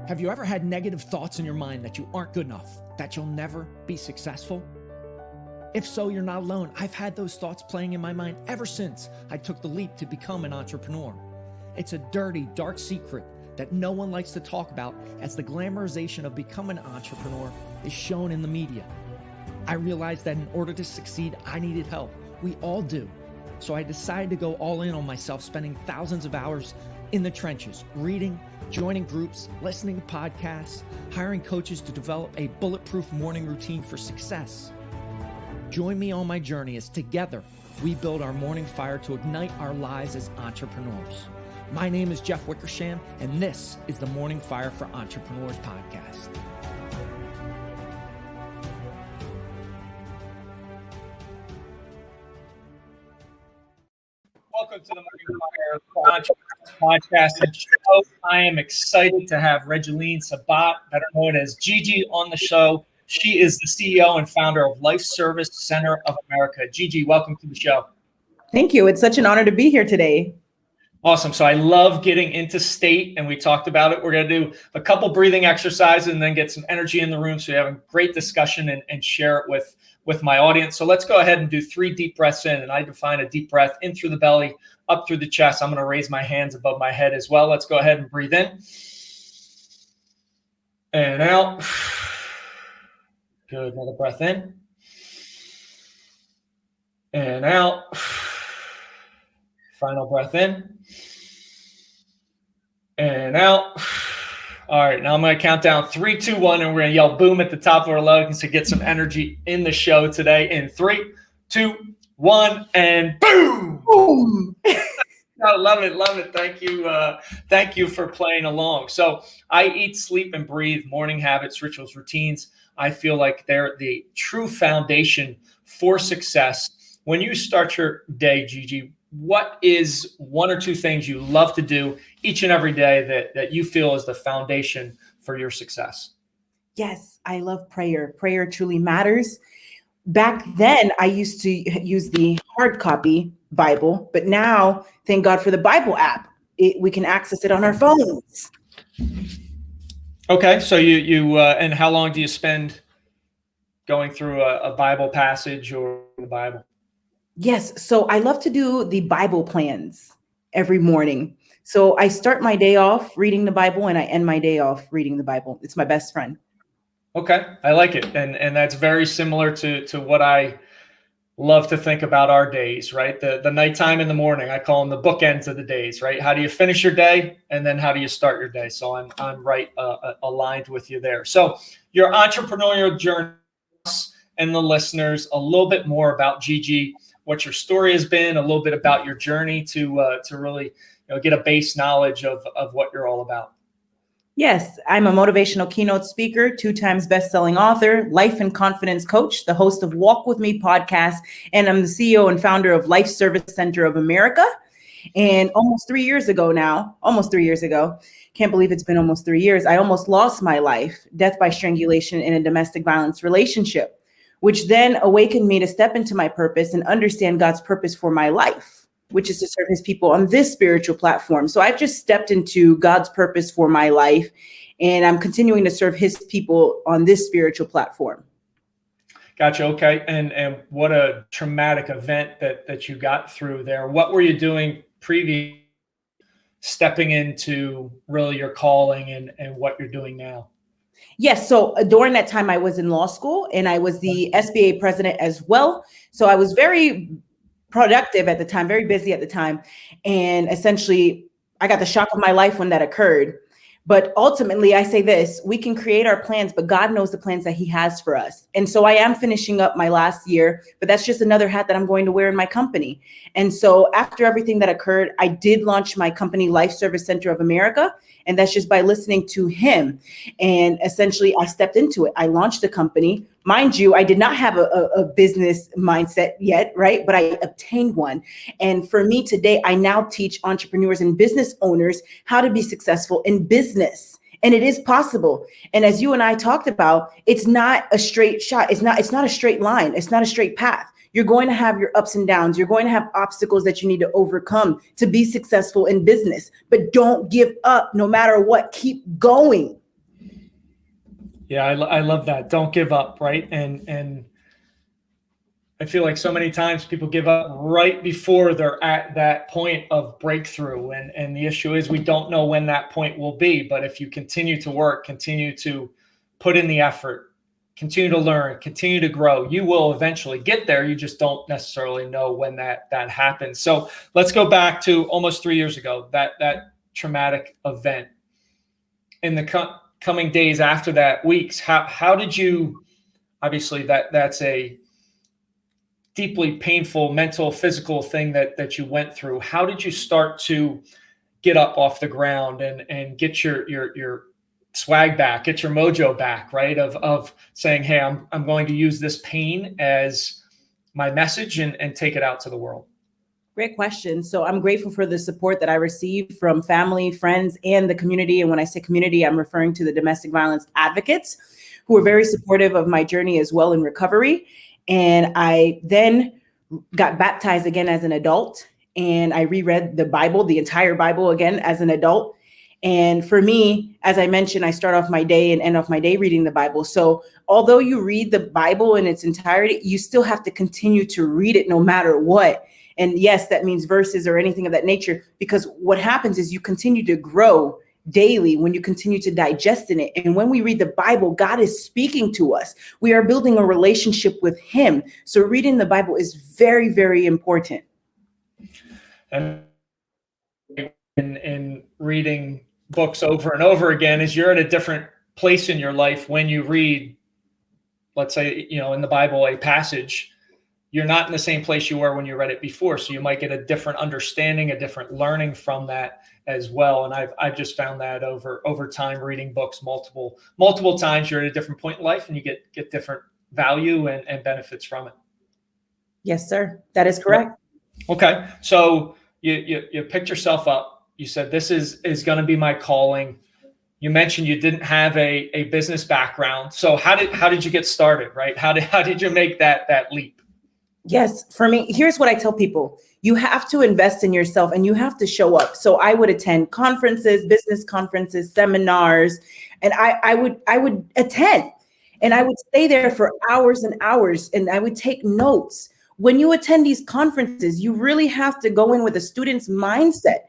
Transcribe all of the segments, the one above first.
Have you ever had negative thoughts in your mind that you aren't good enough, that you'll never be successful? If so, you're not alone. I've had those thoughts playing in my mind ever since I took the leap to become an entrepreneur. It's a dirty, dark secret that no one likes to talk about, as the glamorization of becoming an entrepreneur is shown in the media. I realized that in order to succeed, I needed help. We all do. So I decided to go all in on myself, spending thousands of hours in the trenches, reading, joining groups, listening to podcasts, hiring coaches to develop a bulletproof morning routine for success. Join me on my journey as together we build our morning fire to ignite our lives as entrepreneurs. My name is Jeff Wickersham, and this is the Morning Fire for Entrepreneurs podcast. Welcome to the Morning Fire for Entrepreneurs podcast and show. I am excited to have Regeline Sabbat, better known as Gigi, on the show. She is the CEO and founder of Life Service Center of America. Gigi, welcome to the show. Thank you. It's such an honor to be here today. Awesome. So I love getting into state, and we talked about it. We're going to do a couple breathing exercises and then get some energy in the room so we have a great discussion and share it with my audience. So let's go ahead and do 3 deep breaths in, and I define a deep breath in through the belly, up through the chest. I'm going to raise my hands above my head as well. Let's go ahead and breathe in and out. Good. Another breath in and out. Final breath in and out. All right, now I'm going to count down 3, 2, 1, and we're going to yell boom at the top of our lungs to get some energy in the show today. In 3, 2, 1, and boom! Boom! I love it, love it. Thank you for playing along. So I eat, sleep, and breathe morning habits, rituals, routines. I feel like they're the true foundation for success. When you start your day, Gigi, what is 1 or 2 things you love to do each and every day that you feel is the foundation for your success? Yes, I love prayer. Prayer truly matters. Back then, I used to use the hard copy Bible, but now, thank God for the Bible app. We can access it on our phones. Okay, so you and how long do you spend going through a Bible passage or the Bible? Yes, so I love to do the Bible plans every morning. So I start my day off reading the Bible and I end my day off reading the Bible. It's my best friend. Okay, I like it. And that's very similar to what I love to think about our days, right? The nighttime and the morning, I call them the bookends of the days, right? How do you finish your day? And then how do you start your day? So I'm right aligned with you there. So your entrepreneurial journey and the listeners, a little bit more about Gigi, what your story has been, a little bit about your journey to really get a base knowledge of what you're all about. Yes, I'm a motivational keynote speaker, 2 times best-selling author, life and confidence coach, the host of Walk With Me podcast, and I'm the CEO and founder of Life Service Center of America. And almost 3 years ago, can't believe it's been almost 3 years, I almost lost my life, death by strangulation in a domestic violence relationship, which then awakened me to step into my purpose and understand God's purpose for my life, which is to serve his people on this spiritual platform. So I've just stepped into God's purpose for my life, and I'm continuing to serve his people on this spiritual platform. Gotcha. Okay. And what a traumatic event that you got through there. What were you doing previous stepping into really your calling and what you're doing now? Yes. So during that time, I was in law school and I was the SBA president as well. So I was very productive at the time, very busy at the time. And essentially, I got the shock of my life when that occurred. But ultimately, I say this, we can create our plans, but God knows the plans that he has for us. And so I am finishing up my last year, but that's just another hat that I'm going to wear in my company. And so after everything that occurred, I did launch my company, Life Service Center of America. And that's just by listening to him. And essentially, I stepped into it. I launched the company. Mind you, I did not have a business mindset yet, right? But I obtained one. And for me today, I now teach entrepreneurs and business owners how to be successful in business. And it is possible. And as you and I talked about, it's not a straight shot. It's not a straight line. It's not a straight path. You're going to have your ups and downs. You're going to have obstacles that you need to overcome to be successful in business. But don't give up no matter what. Keep going. Yeah, I love that. Don't give up, right? And I feel like so many times people give up right before they're at that point of breakthrough. And the issue is we don't know when that point will be. But if you continue to work, continue to put in the effort, continue to learn, continue to grow, you will eventually get there. You just don't necessarily know when that happens. So let's go back to almost 3 years ago, that traumatic event. In the coming days after that, weeks, how did you, obviously that's a deeply painful mental, physical thing that you went through. How did you start to get up off the ground and get your swag back, get your mojo back, right? Of saying, hey, I'm going to use this pain as my message and take it out to the world. Great question. So I'm grateful for the support that I received from family, friends, and the community. And when I say community, I'm referring to the domestic violence advocates who were very supportive of my journey as well in recovery. And I then got baptized again as an adult, and I reread the Bible, the entire Bible again as an adult. And for me, as I mentioned, I start off my day and end off my day reading the Bible. So although you read the Bible in its entirety, you still have to continue to read it no matter what. And yes, that means verses or anything of that nature, because what happens is you continue to grow daily when you continue to digest in it. And when we read the Bible, God is speaking to us. We are building a relationship with him. So reading the Bible is very, very important. And in reading books over and over again, is you're at a different place in your life when you read, let's say, in the Bible, a passage. You're not in the same place you were when you read it before. So you might get a different understanding, a different learning from that as well. And I've just found that over time, reading books multiple times, you're at a different point in life and you get different value and benefits from it. Yes, sir. That is correct. Okay. So you picked yourself up. You said, this is going to be my calling. You mentioned you didn't have a business background. So how did you get started, right? How did you make that leap? Yes, for me, here's what I tell people. You have to invest in yourself and you have to show up. So I would attend conferences, business conferences, seminars, and I would attend and I would stay there for hours and hours and I would take notes. When you attend these conferences, you really have to go in with a student's mindset.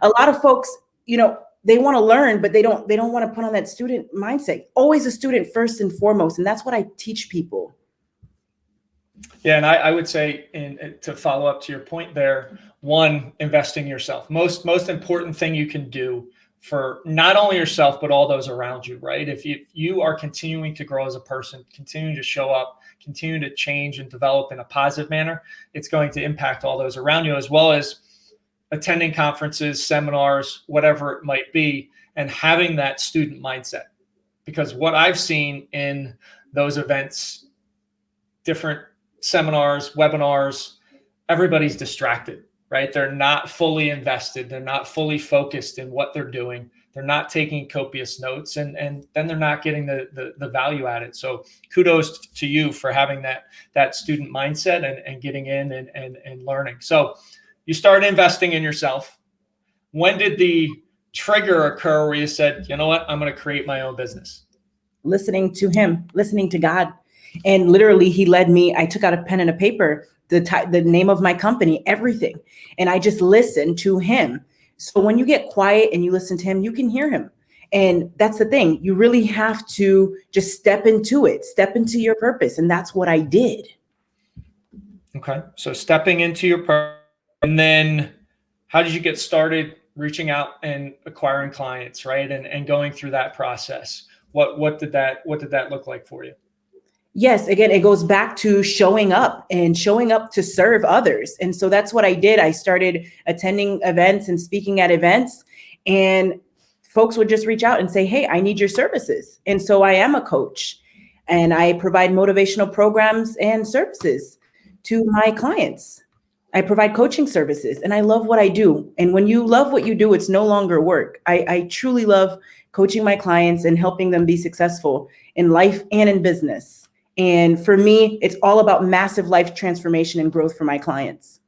A lot of folks, they want to learn, but they don't want to put on that student mindset. Always a student first and foremost. And that's what I teach people. Yeah, and I would say, to follow up to your point there, one, investing in yourself. Most important thing you can do for not only yourself, but all those around you, right? If you are continuing to grow as a person, continuing to show up, continue to change and develop in a positive manner, it's going to impact all those around you, as well as attending conferences, seminars, whatever it might be, and having that student mindset. Because what I've seen in those events, different seminars, webinars, everybody's distracted, right? They're not fully invested. They're not fully focused in what they're doing. They're not taking copious notes, and then they're not getting the value at it. So kudos to you for having that student mindset and getting in and learning. So you started investing in yourself. When did the trigger occur where you said, you know what, I'm going to create my own business? Listening to him, listening to God. And literally he led me, I took out a pen and a paper, the name of my company, everything. And I just listened to him. So when you get quiet and you listen to him, you can hear him. And that's the thing. You really have to just step into it, step into your purpose. And that's what I did. Okay. So stepping into your purpose. And then how did you get started reaching out and acquiring clients, right? And going through that process? What did that look like for you? Yes, again, it goes back to showing up to serve others. And so that's what I did. I started attending events and speaking at events, and folks would just reach out and say, hey, I need your services. And so I am a coach and I provide motivational programs and services to my clients. I provide coaching services and I love what I do. And when you love what you do, it's no longer work. I truly love coaching my clients and helping them be successful in life and in business. And for me, it's all about massive life transformation and growth for my clients.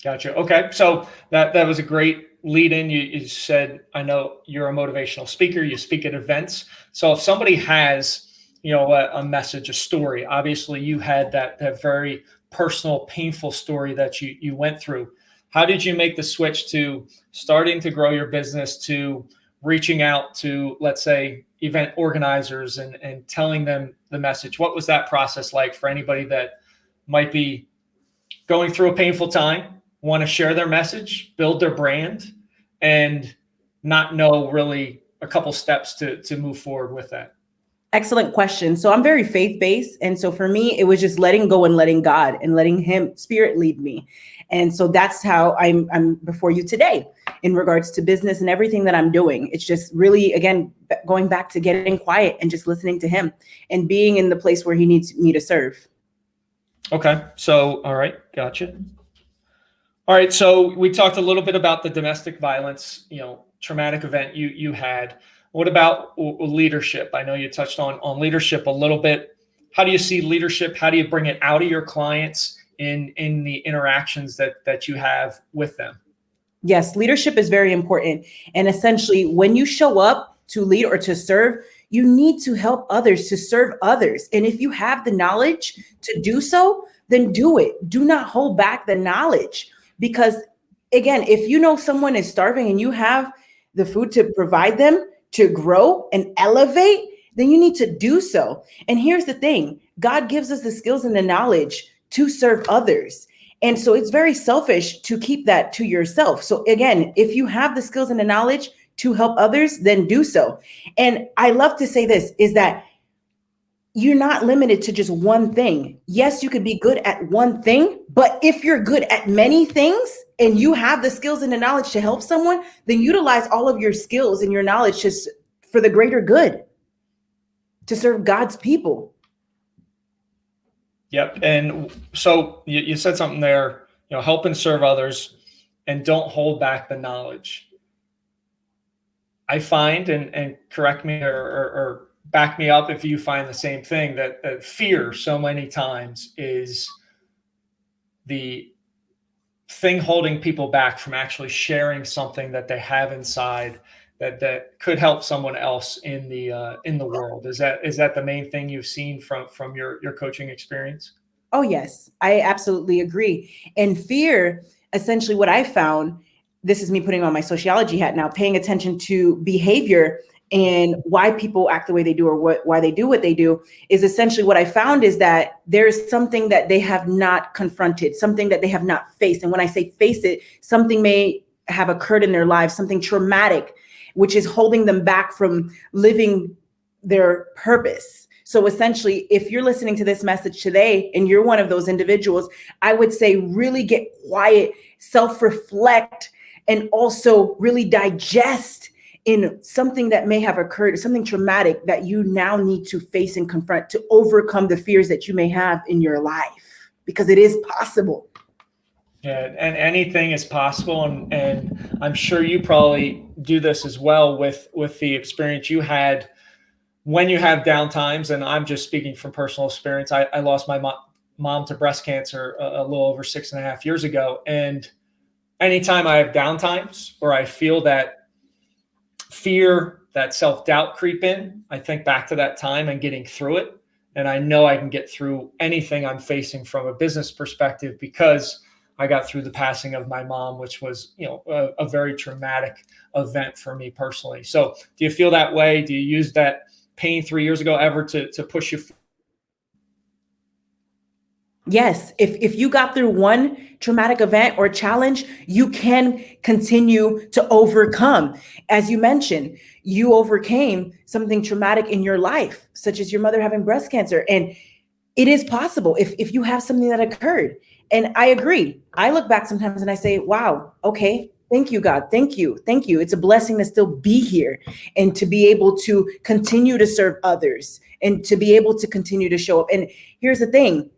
Gotcha. Okay. So that was a great lead in. You said, I know you're a motivational speaker. You speak at events. So if somebody has, a message, a story. Obviously, you had that very personal, painful story that you went through. How did you make the switch to starting to grow your business, to reaching out to, let's say, event organizers and telling them the message? What was that process like for anybody that might be going through a painful time, want to share their message, build their brand, and not know really a couple steps to move forward with that? Excellent question. So I'm very faith-based. And so for me, it was just letting go and letting God and letting him spirit lead me. And so that's how I'm before you today in regards to business and everything that I'm doing. It's just really, again, going back to getting quiet and just listening to him and being in the place where he needs me to serve. Okay. So, all right. Gotcha. All right. So we talked a little bit about the domestic violence, traumatic event you had. What about leadership? I know you touched on leadership a little bit. How do you see leadership? How do you bring it out of your clients in the interactions that you have with them? Yes, leadership is very important. And essentially, when you show up to lead or to serve, you need to help others, to serve others. And if you have the knowledge to do so, then do it. Do not hold back the knowledge. Because again, if you know someone is starving and you have the food to provide them, to grow and elevate, then you need to do so. And here's the thing, God gives us the skills and the knowledge to serve others. And so it's very selfish to keep that to yourself. So again, if you have the skills and the knowledge to help others, then do so. And I love to say this, is that you're not limited to just one thing. Yes, you could be good at one thing, but if you're good at many things and you have the skills and the knowledge to help someone, then utilize all of your skills and your knowledge just for the greater good, to serve God's people. Yep. And so you said something there, help and serve others and don't hold back the knowledge. I find, and correct me or back me up if you find the same thing, that fear so many times is the thing holding people back from actually sharing something that they have inside that could help someone else in the world. Is that the main thing you've seen from your coaching experience? Oh, yes, I absolutely agree. And fear, essentially what I found, this is me putting on my sociology hat now, paying attention to behavior and why people act the way they do or why they do what they do, is essentially what I found is that there's something that they have not confronted, something that they have not faced. And when I say face it, something may have occurred in their lives, something traumatic, which is holding them back from living their purpose. So essentially, if you're listening to this message today and you're one of those individuals, I would say really get quiet, self-reflect, and also really digest in something that may have occurred, something traumatic that you now need to face and confront to overcome the fears that you may have in your life, because it is possible. Yeah, and anything is possible. And I'm sure you probably do this as well with the experience you had when you have downtimes. And I'm just speaking from personal experience. I lost my mom to breast cancer a little over 6.5 years ago. And anytime I have downtimes or I feel that fear, that self-doubt creep in, I think back to that time and getting through it. And I know I can get through anything I'm facing from a business perspective because I got through the passing of my mom, which was, a very traumatic event for me personally. So do you feel that way? Do you use that pain 3 years ago ever to push you? Yes. If you got through one traumatic event or challenge, you can continue to overcome. As you mentioned, you overcame something traumatic in your life, such as your mother having breast cancer. And it is possible if you have something that occurred. And I agree. I look back sometimes and I say, wow, okay, thank you, God. Thank you. Thank you. It's a blessing to still be here and to be able to continue to serve others and to be able to continue to show up. And here's the thing.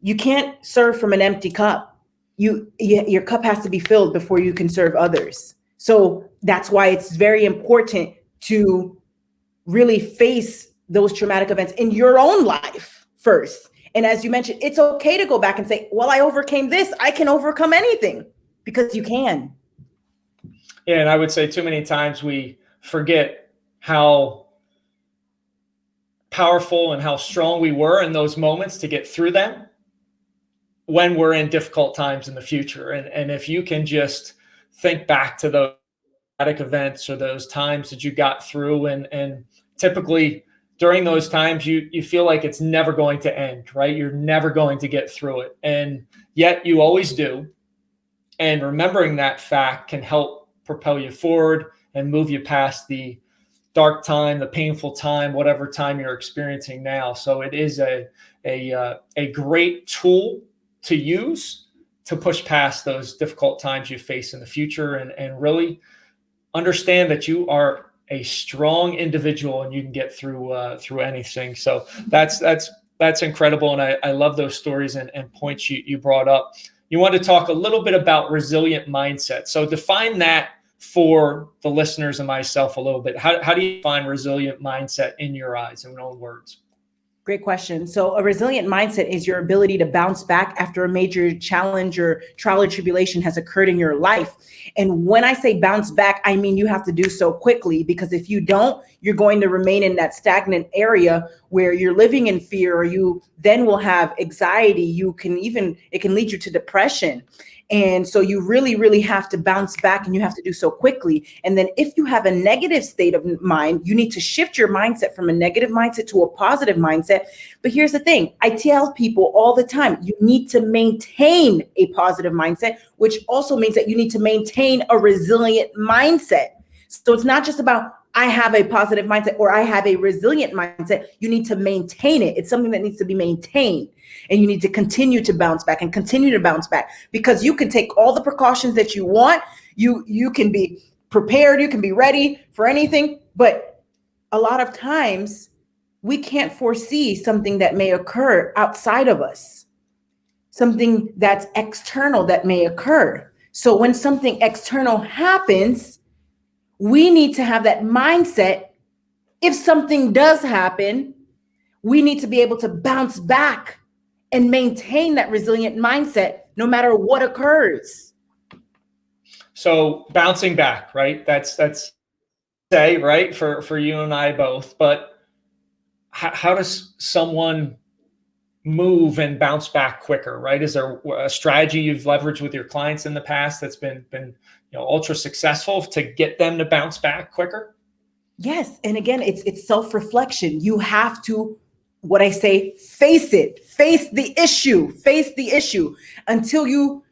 You can't serve from an empty cup. Your cup has to be filled before you can serve others. So that's why it's very important to really face those traumatic events in your own life first. And as you mentioned, it's okay to go back and say, well, I overcame this. I can overcome anything, because you can. Yeah, and I would say too many times we forget how powerful and how strong we were in those moments to get through them when we're in difficult times in the future. And if you can just think back to those traumatic events or those times that you got through, and typically during those times you feel like it's never going to end, right? You're never going to get through it, and yet you always do. And remembering that fact can help propel you forward and move you past the dark time, the painful time, whatever time you're experiencing now. So it is a great tool to use to push past those difficult times you face in the future, and really understand that you are a strong individual and you can get through anything. So that's incredible. And I love those stories and points you brought up. You want to talk a little bit about resilient mindset. So define that for the listeners and myself a little bit. How do you define resilient mindset in your eyes, in your own words? Great question. So a resilient mindset is your ability to bounce back after a major challenge or trial or tribulation has occurred in your life. And when I say bounce back, I mean you have to do so quickly, because if you don't, you're going to remain in that stagnant area where you're living in fear, or you then will have anxiety. It can lead you to depression. And so you really, really have to bounce back, and you have to do so quickly. And then if you have a negative state of mind, you need to shift your mindset from a negative mindset to a positive mindset. But here's the thing. I tell people all the time, you need to maintain a positive mindset, which also means that you need to maintain a resilient mindset. So it's not just about I have a positive mindset or I have a resilient mindset. You need to maintain it. It's something that needs to be maintained. And you need to continue to bounce back and continue to bounce back, because you can take all the precautions that you want. You can be prepared. You can be ready for anything. But a lot of times we can't foresee something that may occur outside of us, something that's external that may occur. So when something external happens, we need to have that mindset. If something does happen, we need to be able to bounce back and maintain that resilient mindset no matter what occurs. So bouncing back, right? That's say, right, for you and I both. But how does someone move and bounce back quicker, right? Is there a strategy you've leveraged with your clients in the past that's been ultra successful to get them to bounce back quicker? Yes. And again, it's self-reflection. You have to, what I say, face it, face the issue until you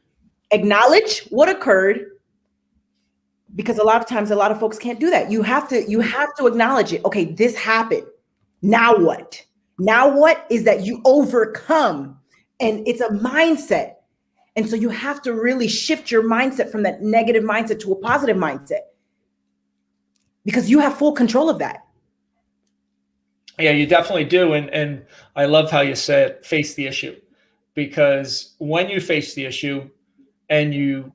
acknowledge what occurred. Because a lot of times, a lot of folks can't do that. You have to acknowledge it. Okay, this happened. Now what? Now what is that you overcome, and it's a mindset. And so you have to really shift your mindset from that negative mindset to a positive mindset, because you have full control of that. Yeah, you definitely do. And I love how you said face the issue, because when you face the issue and you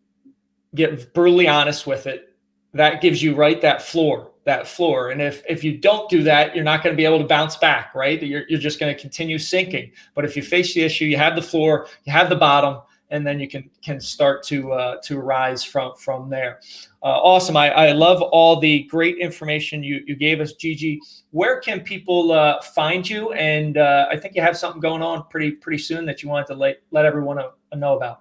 get brutally honest with it, that gives you that floor. And if you don't do that, you're not going to be able to bounce back, right? You're just going to continue sinking. But if you face the issue, you have the floor, you have the bottom, and then you can start to rise from there. Awesome. I love all the great information you gave us, Gigi. Where can people find you? And I think you have something going on pretty soon that you wanted to let everyone know about.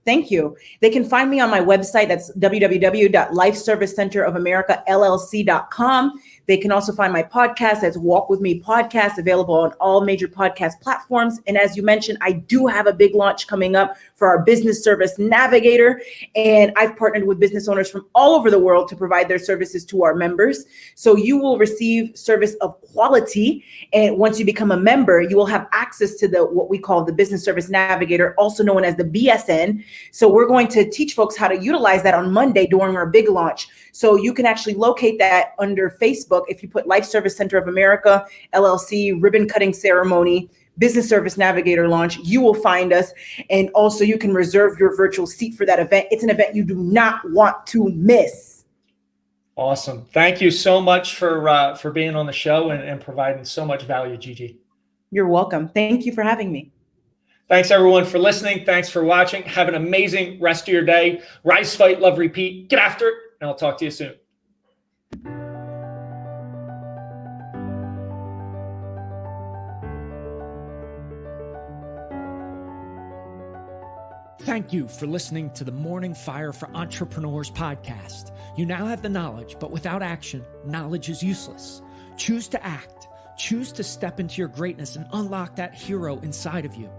Thank you. They can find me on my website. That's www.lifeservicecenterofamerica.llc.com. They can also find my podcast. That's Walk With Me Podcast, available on all major podcast platforms. And as you mentioned, I do have a big launch coming up for our Business Service Navigator. And I've partnered with business owners from all over the world to provide their services to our members. So you will receive service of quality. And once you become a member, you will have access to what we call the Business Service Navigator, also known as the BSN. So we're going to teach folks how to utilize that on Monday during our big launch. So you can actually locate that under Facebook. If you put Life Service Center of America, LLC, ribbon cutting ceremony, Business Service Navigator launch, you will find us. And also you can reserve your virtual seat for that event. It's an event you do not want to miss. Awesome. Thank you so much for being on the show and providing so much value, Gigi. You're welcome. Thank you for having me. Thanks, everyone, for listening. Thanks for watching. Have an amazing rest of your day. Rise, fight, love, repeat. Get after it, and I'll talk to you soon. Thank you for listening to the Morning Fire for Entrepreneurs podcast. You now have the knowledge, but without action, knowledge is useless. Choose to act. Choose to step into your greatness and unlock that hero inside of you.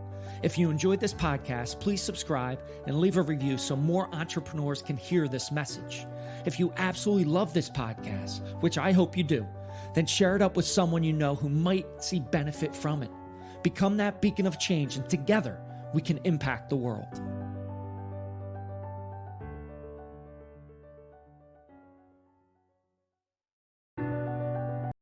If you enjoyed this podcast, please subscribe and leave a review so more entrepreneurs can hear this message. If you absolutely love this podcast, which I hope you do, then share it up with someone you know who might see benefit from it. Become that beacon of change, and together we can impact the world.